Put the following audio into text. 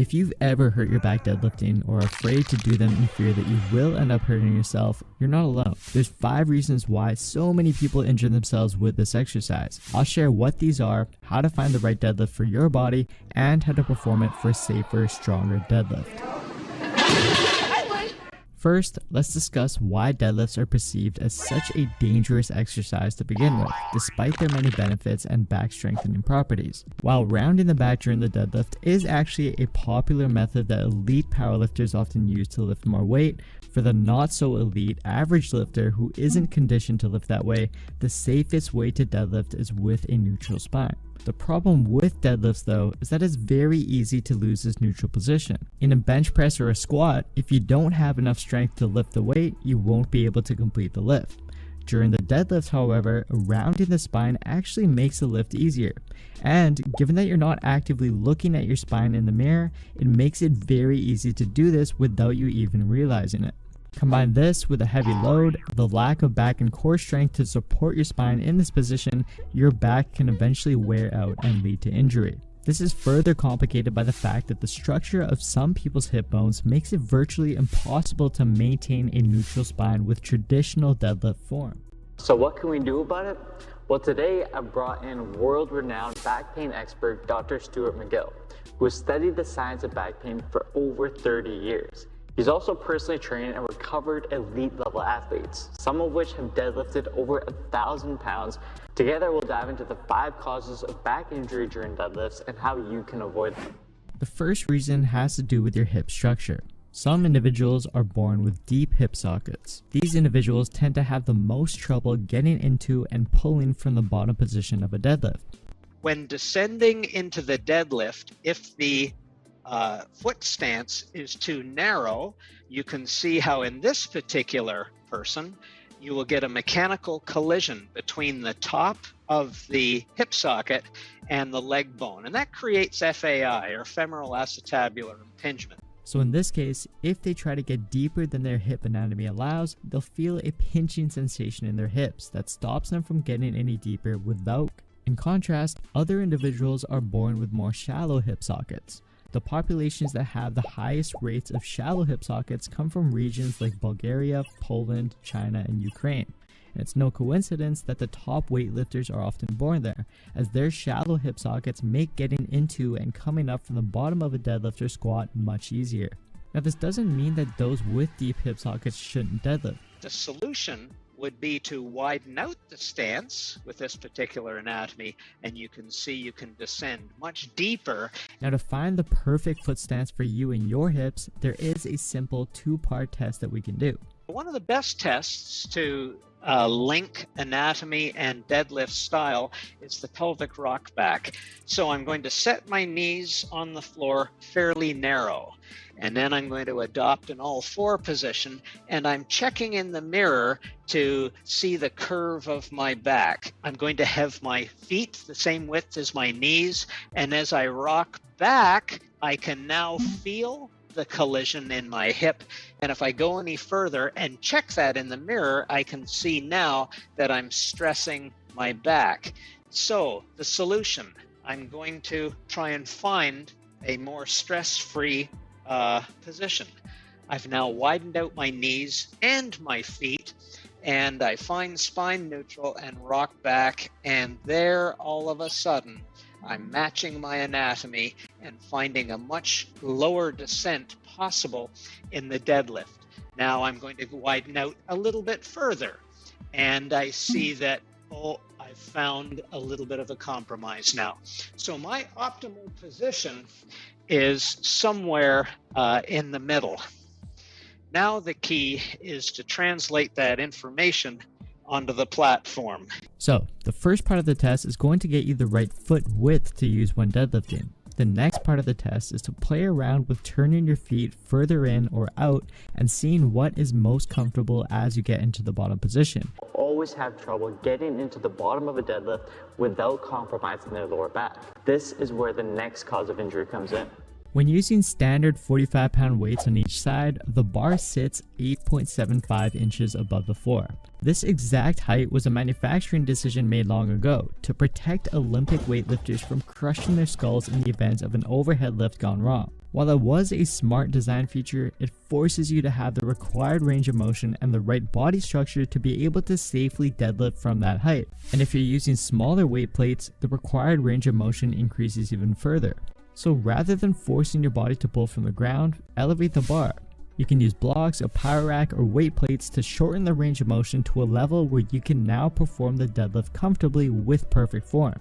If you've ever hurt your back deadlifting or are afraid to do them in fear that you will end up hurting yourself, you're not alone. There's 5 reasons why so many people injure themselves with this exercise. I'll share what these are, how to find the right deadlift for your body, and how to perform it for a safer, stronger deadlift. First, let's discuss why deadlifts are perceived as such a dangerous exercise to begin with, despite their many benefits and back strengthening properties. While rounding the back during the deadlift is actually a popular method that elite powerlifters often use to lift more weight, for the not so elite average lifter who isn't conditioned to lift that way, the safest way to deadlift is with a neutral spine. The problem with deadlifts though is that it's very easy to lose this neutral position. In a bench press or a squat, if you don't have enough strength to lift the weight, you won't be able to complete the lift. During the deadlift, however, rounding the spine actually makes the lift easier. And given that you're not actively looking at your spine in the mirror, it makes it very easy to do this without you even realizing it. Combine this with a heavy load, the lack of back and core strength to support your spine in this position, your back can eventually wear out and lead to injury. This is further complicated by the fact that the structure of some people's hip bones makes it virtually impossible to maintain a neutral spine with traditional deadlift form. So what can we do about it? Well, today I brought in world-renowned back pain expert Dr. Stuart McGill, who has studied the science of back pain for over 30 years. He's also personally trained and recovered elite level athletes, some of which have deadlifted over 1,000 pounds. Together we'll dive into the 5 causes of back injury during deadlifts and how you can avoid them. The first reason has to do with your hip structure. Some individuals are born with deep hip sockets. These individuals tend to have the most trouble getting into and pulling from the bottom position of a deadlift. When descending into the deadlift, if the foot stance is too narrow, you can see how in this particular person, you will get a mechanical collision between the top of the hip socket and the leg bone. And that creates FAI, or femoral acetabular impingement. So in this case, if they try to get deeper than their hip anatomy allows, they'll feel a pinching sensation in their hips that stops them from getting any deeper without. In contrast, other individuals are born with more shallow hip sockets. The populations that have the highest rates of shallow hip sockets come from regions like Bulgaria, Poland, China, and Ukraine. And it's no coincidence that the top weightlifters are often born there, as their shallow hip sockets make getting into and coming up from the bottom of a deadlift or squat much easier. Now, this doesn't mean that those with deep hip sockets shouldn't deadlift. The solution would be to widen out the stance with this particular anatomy, and you can see you can descend much deeper. Now, to find the perfect foot stance for you and your hips, there is a simple 2-part test that we can do. One of the best tests to link anatomy and deadlift style is the pelvic rock back. So I'm going to set my knees on the floor fairly narrow, and then I'm going to adopt an all-4 position, and I'm checking in the mirror to see the curve of my back. I'm going to have my feet the same width as my knees, and as I rock back, I can now feel the collision in my hip. And if I go any further and check that in the mirror, I can see now that I'm stressing my back. So the solution, I'm going to try and find a more stress-free position. I've now widened out my knees and my feet, and I find spine neutral and rock back, and there all of a sudden I'm matching my anatomy and finding a much lower descent possible in the deadlift. Now I'm going to widen out a little bit further, and I see that, I've found a little bit of a compromise now. So my optimal position is somewhere in the middle. Now the key is to translate that information onto the platform. So the first part of the test is going to get you the right foot width to use when deadlifting. The next part of the test is to play around with turning your feet further in or out and seeing what is most comfortable as you get into the bottom position. Always have trouble getting into the bottom of a deadlift without compromising their lower back. This is where the next cause of injury comes in. When using standard 45-pound weights on each side, the bar sits 8.75 inches above the floor. This exact height was a manufacturing decision made long ago to protect Olympic weightlifters from crushing their skulls in the event of an overhead lift gone wrong. While it was a smart design feature, it forces you to have the required range of motion and the right body structure to be able to safely deadlift from that height. And if you're using smaller weight plates, the required range of motion increases even further. So rather than forcing your body to pull from the ground, elevate the bar. You can use blocks, a power rack, or weight plates to shorten the range of motion to a level where you can now perform the deadlift comfortably with perfect form.